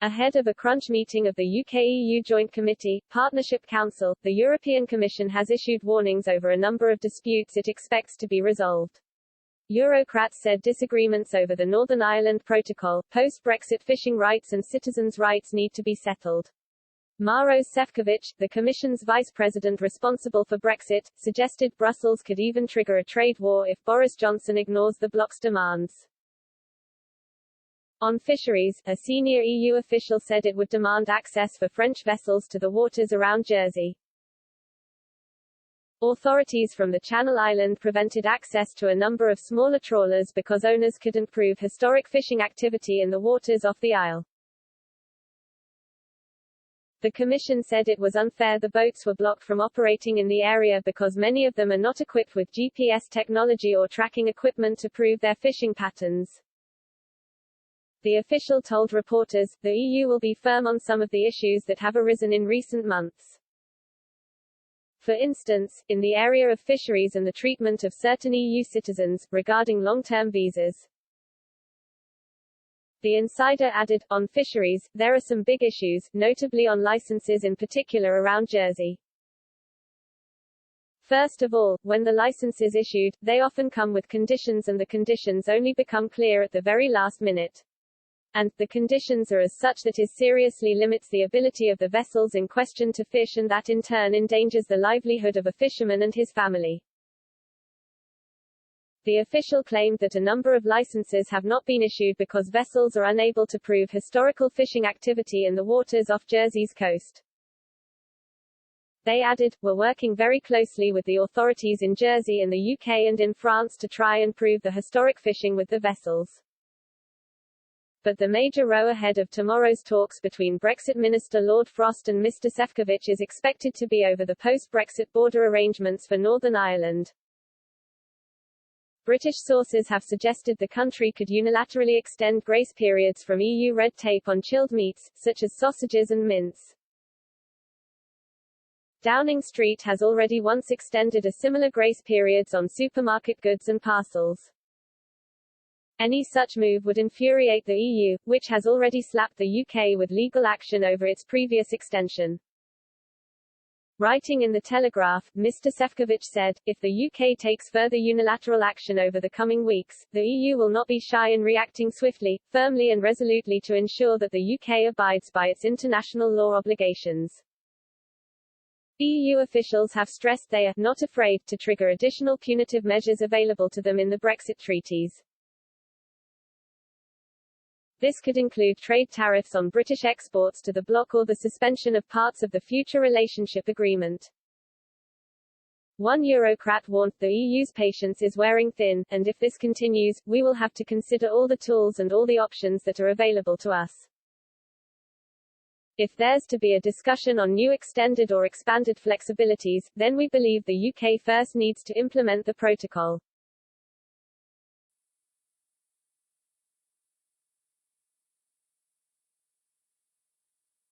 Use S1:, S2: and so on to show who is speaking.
S1: Ahead of a crunch meeting of the UK-EU Joint Committee, Partnership Council, the European Commission has issued warnings over a number of disputes it expects to be resolved. Eurocrats said disagreements over the Northern Ireland Protocol, post-Brexit fishing rights and citizens' rights need to be settled. Maros Šefčovič, the Commission's vice president responsible for Brexit, suggested Brussels could even trigger a trade war if Boris Johnson ignores the bloc's demands. On fisheries, a senior EU official said it would demand access for French vessels to the waters around Jersey. Authorities from the Channel Island prevented access to a number of smaller trawlers because owners couldn't prove historic fishing activity in the waters off the isle. The Commission said it was unfair the boats were blocked from operating in the area because many of them are not equipped with GPS technology or tracking equipment to prove their fishing patterns. The official told reporters, the EU will be firm on some of the issues that have arisen in recent months. For instance, in the area of fisheries and the treatment of certain EU citizens, regarding long-term visas. The insider added, on fisheries, there are some big issues, notably on licenses in particular around Jersey. First of all, when the license is issued, they often come with conditions and the conditions only become clear at the very last minute. And, the conditions are as such that it seriously limits the ability of the vessels in question to fish and that in turn endangers the livelihood of a fisherman and his family. The official claimed that a number of licenses have not been issued because vessels are unable to prove historical fishing activity in the waters off Jersey's coast. They added, we're working very closely with the authorities in Jersey in the UK and in France to try and prove the historic fishing with the vessels. But the major row ahead of tomorrow's talks between Brexit Minister Lord Frost and Mr. Šefčovič is expected to be over the post-Brexit border arrangements for Northern Ireland. British sources have suggested the country could unilaterally extend grace periods from EU red tape on chilled meats, such as sausages and mince. Downing Street has already once extended a similar grace periods on supermarket goods and parcels. Any such move would infuriate the EU, which has already slapped the UK with legal action over its previous extension. Writing in The Telegraph, Mr. Šefčovič said, if the UK takes further unilateral action over the coming weeks, the EU will not be shy in reacting swiftly, firmly and resolutely to ensure that the UK abides by its international law obligations. EU officials have stressed they are not afraid to trigger additional punitive measures available to them in the Brexit treaties. This could include trade tariffs on British exports to the bloc or the suspension of parts of the future relationship agreement. One Eurocrat warned, the EU's patience is wearing thin, and if this continues, we will have to consider all the tools and all the options that are available to us. If there's to be a discussion on new extended or expanded flexibilities, then we believe the UK first needs to implement the protocol.